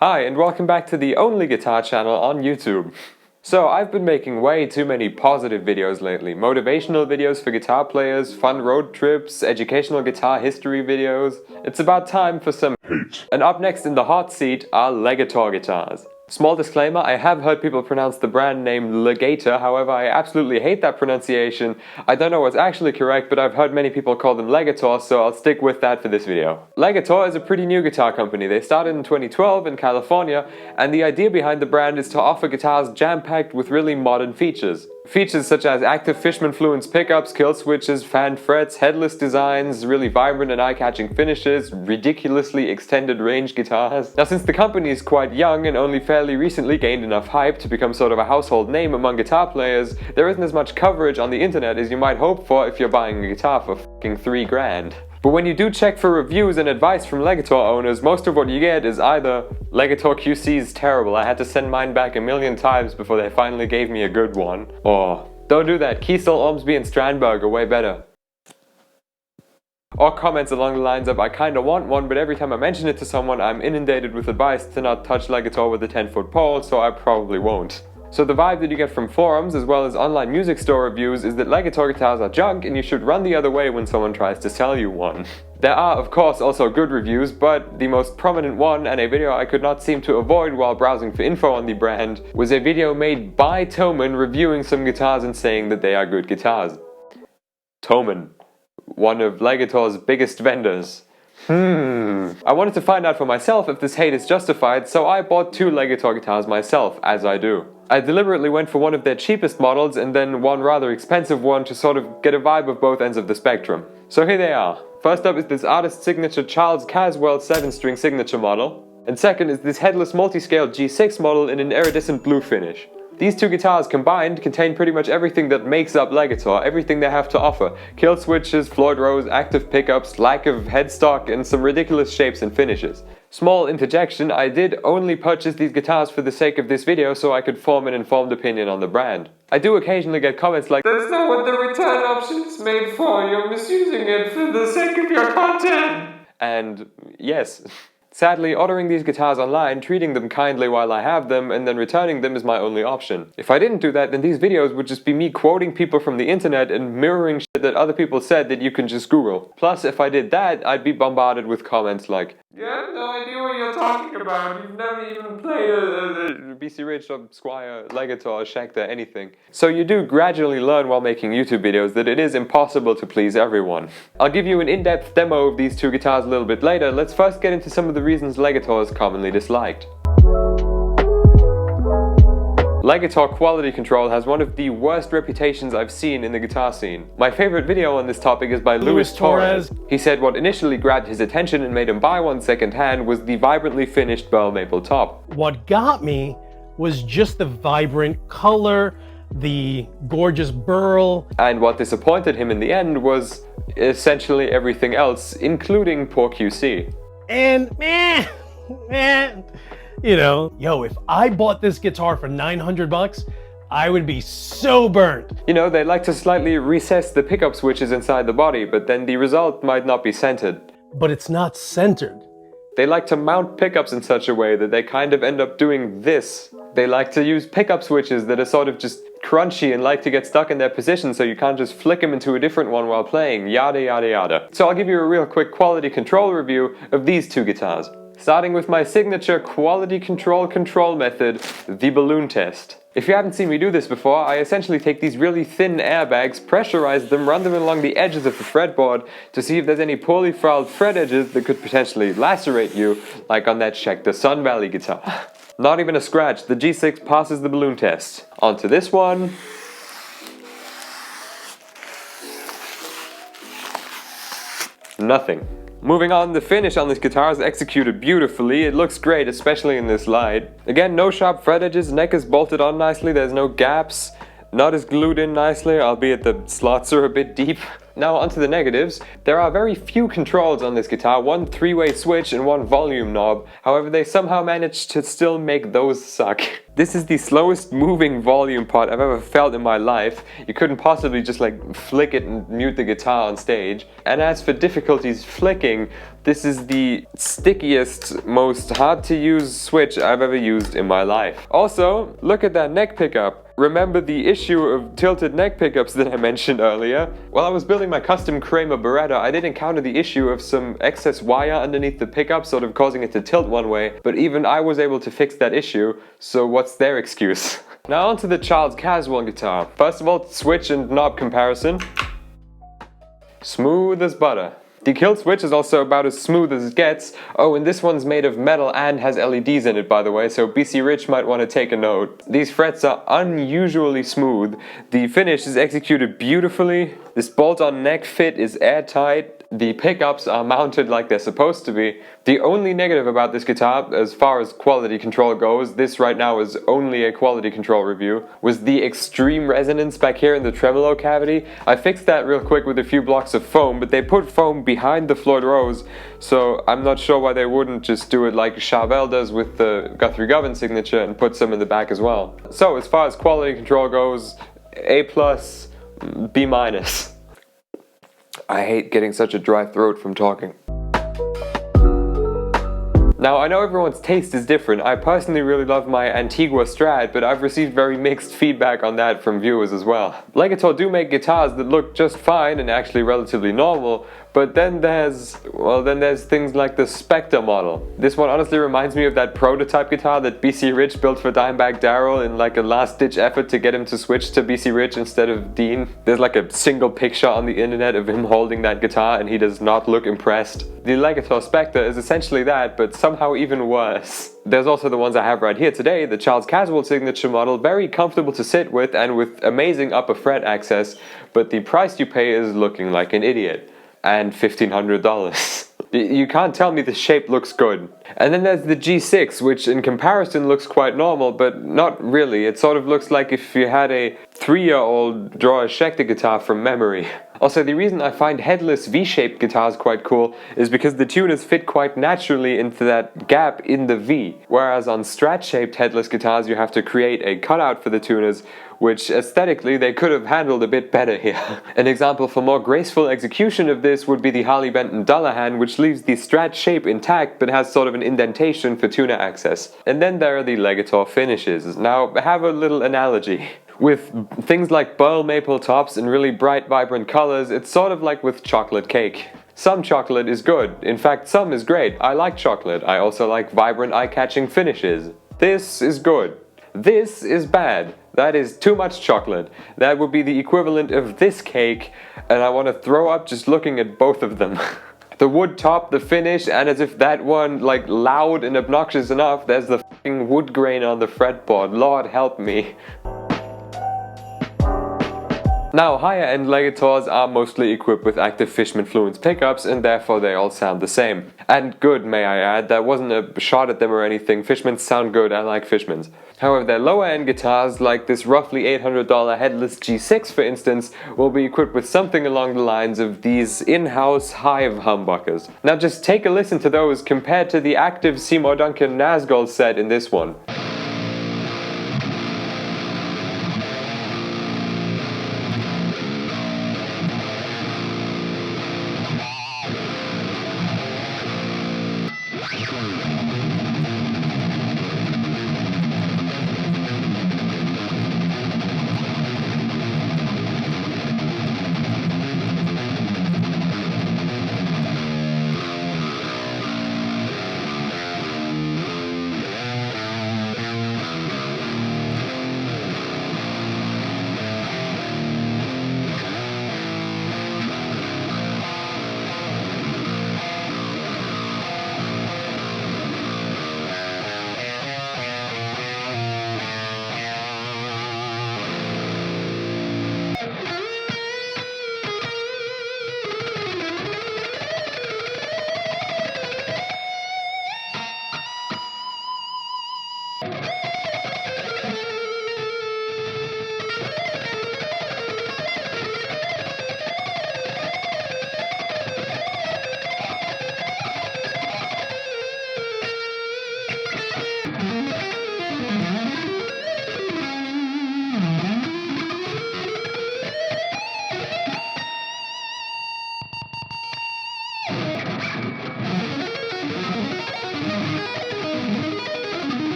Hi, and welcome back to the only guitar channel on YouTube. So, I've been making way too many positive videos lately. Motivational videos for guitar players, fun road trips, educational guitar history videos. It's about time for some hate. And up next in the hot seat are Legator guitars. Small disclaimer, I have heard people pronounce the brand name Legator, however I absolutely hate that pronunciation. I don't know what's actually correct, but I've heard many people call them Legator, so I'll stick with that for this video. Legator is a pretty new guitar company. They started in 2012 in California, and the idea behind the brand is to offer guitars jam-packed with really modern features. Features such as active Fishman fluence pickups, kill switches, fan frets, headless designs, really vibrant and eye-catching finishes, ridiculously extended range guitars. Now, since the company is quite young and only fairly recently gained enough hype to become sort of a household name among guitar players, there isn't as much coverage on the internet as you might hope for if you're buying a guitar for fucking $3 grand. But when you do check for reviews and advice from Legator owners, most of what you get is either Legator QC is terrible, I had to send mine back 1,000,000 times before they finally gave me a good one, or don't do that, Kiesel, Ormsby and Strandberg are way better. Or comments along the lines of I kinda want one, but every time I mention it to someone I'm inundated with advice to not touch Legator with a 10-foot pole, so I probably won't. So the vibe that you get from forums as well as online music store reviews is that Legator guitars are junk and you should run the other way when someone tries to sell you one. There are of course also good reviews, but the most prominent one, and a video I could not seem to avoid while browsing for info on the brand, was a video made by Thomann reviewing some guitars and saying that they are good guitars. Thomann, one of Legator's biggest vendors. I wanted to find out for myself if this hate is justified, so I bought 2 Legator guitars myself, as I do. I deliberately went for one of their cheapest models and then one rather expensive one to sort of get a vibe of both ends of the spectrum. So here they are. First up is this artist signature Charles Caswell 7-string signature model, and second is this headless multi-scale G6 model in an iridescent blue finish. These 2 guitars combined contain pretty much everything that makes up Legator, everything they have to offer. Kill switches, floyd rose, active pickups, lack of headstock, and some ridiculous shapes and finishes. Small interjection, I did only purchase these guitars for the sake of this video so I could form an informed opinion on the brand. I do occasionally get comments like, "That's not what the return option is made for, you're misusing it for the sake of your content!" And yes. Sadly, ordering these guitars online, treating them kindly while I have them, and then returning them is my only option. If I didn't do that, then these videos would just be me quoting people from the internet and mirroring shit that other people said that you can just Google. Plus, if I did that, I'd be bombarded with comments like, "You have no idea what you're talking about, you've never even played a BC Rich or Squire, Legator, Schecter, anything." So you do gradually learn while making YouTube videos that it is impossible to please everyone. I'll give you an in-depth demo of these 2 guitars a little bit later. Let's first get into some of the reasons Legator is commonly disliked. Legator quality control has one of the worst reputations I've seen in the guitar scene. My favorite video on this topic is by Luis Torres. He said what initially grabbed his attention and made him buy one secondhand was the vibrantly finished burl maple top. What got me was just the vibrant color, the gorgeous burl. And what disappointed him in the end was essentially everything else, including poor QC. And you know, yo, if I bought this guitar for $900, I would be so burnt. You know, they like to slightly recess the pickup switches inside the body, but then the result might not be centered. But it's not centered. They like to mount pickups in such a way that they kind of end up doing this. They like to use pickup switches that are sort of just crunchy and like to get stuck in their position so you can't just flick them into a different one while playing, yada yada yada. So I'll give you a real quick quality control review of these 2 guitars. Starting with my signature quality control method, the balloon test. If you haven't seen me do this before, I essentially take these really thin airbags, pressurize them, run them along the edges of the fretboard to see if there's any poorly filed fret edges that could potentially lacerate you, like on that Schecter Sun Valley guitar. Not even a scratch, the G6 passes the balloon test. Onto this one. Nothing. Moving on, the finish on this guitar is executed beautifully. It looks great, especially in this light. Again, no sharp fret edges, neck is bolted on nicely, there's no gaps, not as glued in nicely, albeit the slots are a bit deep. Now onto the negatives. There are very few controls on this guitar, one 3-way switch and one volume knob. However, they somehow managed to still make those suck. This is the slowest moving volume pot I've ever felt in my life. You couldn't possibly just like flick it and mute the guitar on stage. And as for difficulties flicking, this is the stickiest, most hard to use switch I've ever used in my life. Also, look at that neck pickup. Remember the issue of tilted neck pickups that I mentioned earlier? While I was building my custom Kramer Beretta, I did encounter the issue of some excess wire underneath the pickup, sort of causing it to tilt one way, but even I was able to fix that issue, so what's their excuse? Now onto the Charles Caswell guitar. First of all, switch and knob comparison. Smooth as butter. The kill switch is also about as smooth as it gets. Oh, and this one's made of metal and has LEDs in it, by the way, so BC Rich might want to take a note. These frets are unusually smooth. The finish is executed beautifully. This bolt-on neck fit is airtight. The pickups are mounted like they're supposed to be. The only negative about this guitar, as far as quality control goes, this right now is only a quality control review, was the extreme resonance back here in the tremolo cavity. I fixed that real quick with a few blocks of foam, but they put foam behind the Floyd Rose, so I'm not sure why they wouldn't just do it like Charbel does with the Guthrie Govan signature and put some in the back as well. So as far as quality control goes, A+, B-. I hate getting such a dry throat from talking. Now, I know everyone's taste is different. I personally really love my Antigua Strat, but I've received very mixed feedback on that from viewers as well. Legator do make guitars that look just fine and actually relatively normal, but then there's things like the Spectre model. This one honestly reminds me of that prototype guitar that BC Rich built for Dimebag Darrell in like a last-ditch effort to get him to switch to BC Rich instead of Dean. There's like a single picture on the internet of him holding that guitar and he does not look impressed. The Legator Spectre is essentially that, but somehow even worse. There's also the ones I have right here today, the Charles Caswell signature model, very comfortable to sit with and with amazing upper fret access, but the price you pay is looking like an idiot. And $1,500. You can't tell me the shape looks good. And then there's the G6, which in comparison looks quite normal, but not really. It sort of looks like if you had a 3-year-old draw a Schecter guitar from memory. Also, the reason I find headless V-shaped guitars quite cool is because the tuners fit quite naturally into that gap in the V, whereas on Strat-shaped headless guitars you have to create a cutout for the tuners, which aesthetically they could have handled a bit better here. An example for more graceful execution of this would be the Harley Benton Dullahan, which leaves the Strat shape intact but has sort of an indentation for tuner access. And then there are the Legator finishes. Now, have a little analogy. With things like burl maple tops and really bright, vibrant colors, it's sort of like with chocolate cake. Some chocolate is good. In fact, some is great. I like chocolate. I also like vibrant, eye-catching finishes. This is good. This is bad. That is too much chocolate. That would be the equivalent of this cake, and I want to throw up just looking at both of them. The wood top, the finish, and as if that one, like, loud and obnoxious enough, there's the f***ing wood grain on the fretboard. Lord help me. Now, higher-end Legators are mostly equipped with active Fishman Fluence pickups, and therefore they all sound the same. And good, may I add. That wasn't a shot at them or anything. Fishmans sound good, I like Fishmans. However, their lower-end guitars, like this roughly $800 headless G6 for instance, will be equipped with something along the lines of these in-house Hive humbuckers. Now just take a listen to those compared to the active Seymour Duncan Nazgul set in this one.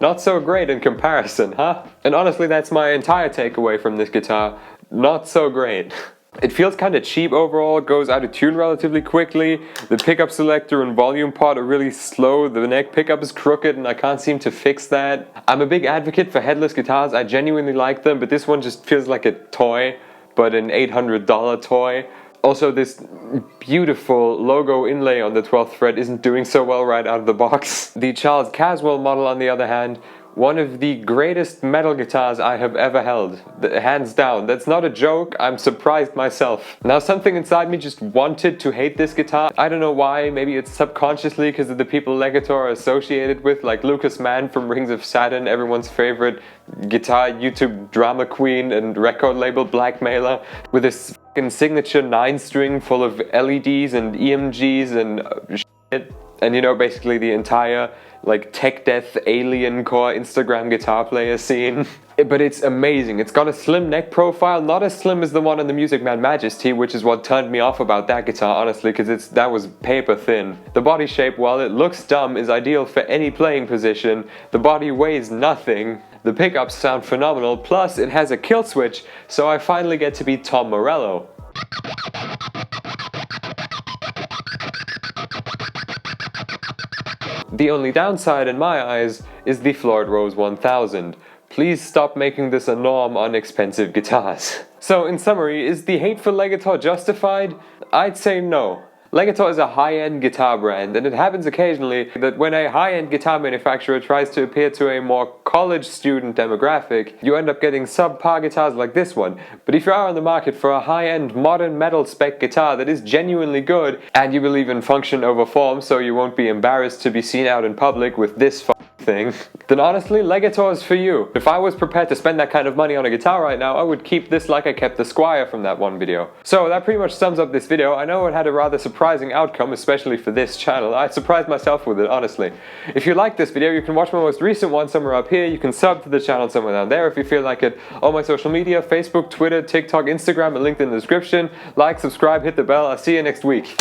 Not so great in comparison, huh? And honestly, that's my entire takeaway from this guitar. Not so great. It feels kind of cheap overall, goes out of tune relatively quickly, the pickup selector and volume pot are really slow, the neck pickup is crooked and I can't seem to fix that. I'm a big advocate for headless guitars, I genuinely like them, but this one just feels like a toy, but an $800 toy. Also, this beautiful logo inlay on the 12th fret isn't doing so well right out of the box. The Charles Caswell model, on the other hand, one of the greatest metal guitars I have ever held. Hands down. That's not a joke, I'm surprised myself. Now something inside me just wanted to hate this guitar. I don't know why, maybe it's subconsciously because of the people Legator are associated with, like Lucas Mann from Rings of Saturn, everyone's favorite guitar YouTube drama queen and record label blackmailer, with this fucking signature 9-string full of LEDs and EMGs and shit. And you know, basically the entire like tech death alien core Instagram guitar player scene. But it's amazing. It's got a slim neck profile, not as slim as the one on the Music Man Majesty, which is what turned me off about that guitar, honestly, because that was paper thin. The body shape, while it looks dumb, is ideal for any playing position. The body weighs nothing. The pickups sound phenomenal, plus it has a kill switch, so I finally get to be Tom Morello. The only downside in my eyes is the Floyd Rose 1000. Please stop making this a norm on expensive guitars. So in summary, is the hate for Legator justified? I'd say no. Legator is a high-end guitar brand, and it happens occasionally that when a high-end guitar manufacturer tries to appeal to a more college student demographic, you end up getting subpar guitars like this one. But if you are on the market for a high-end modern metal spec guitar that is genuinely good, and you believe in function over form so you won't be embarrassed to be seen out in public with this thing, then honestly, Legator is for you. If I was prepared to spend that kind of money on a guitar right now, I would keep this like I kept the Squire from that one video. So that pretty much sums up this video. I know it had a rather surprising outcome, especially for this channel. I surprised myself with it, honestly. If you like this video, you can watch my most recent one somewhere up here. You can sub to the channel somewhere down there if you feel like it. All my social media, Facebook, Twitter, TikTok, Instagram, and linked in the description. Like, subscribe, hit the bell. I'll see you next week.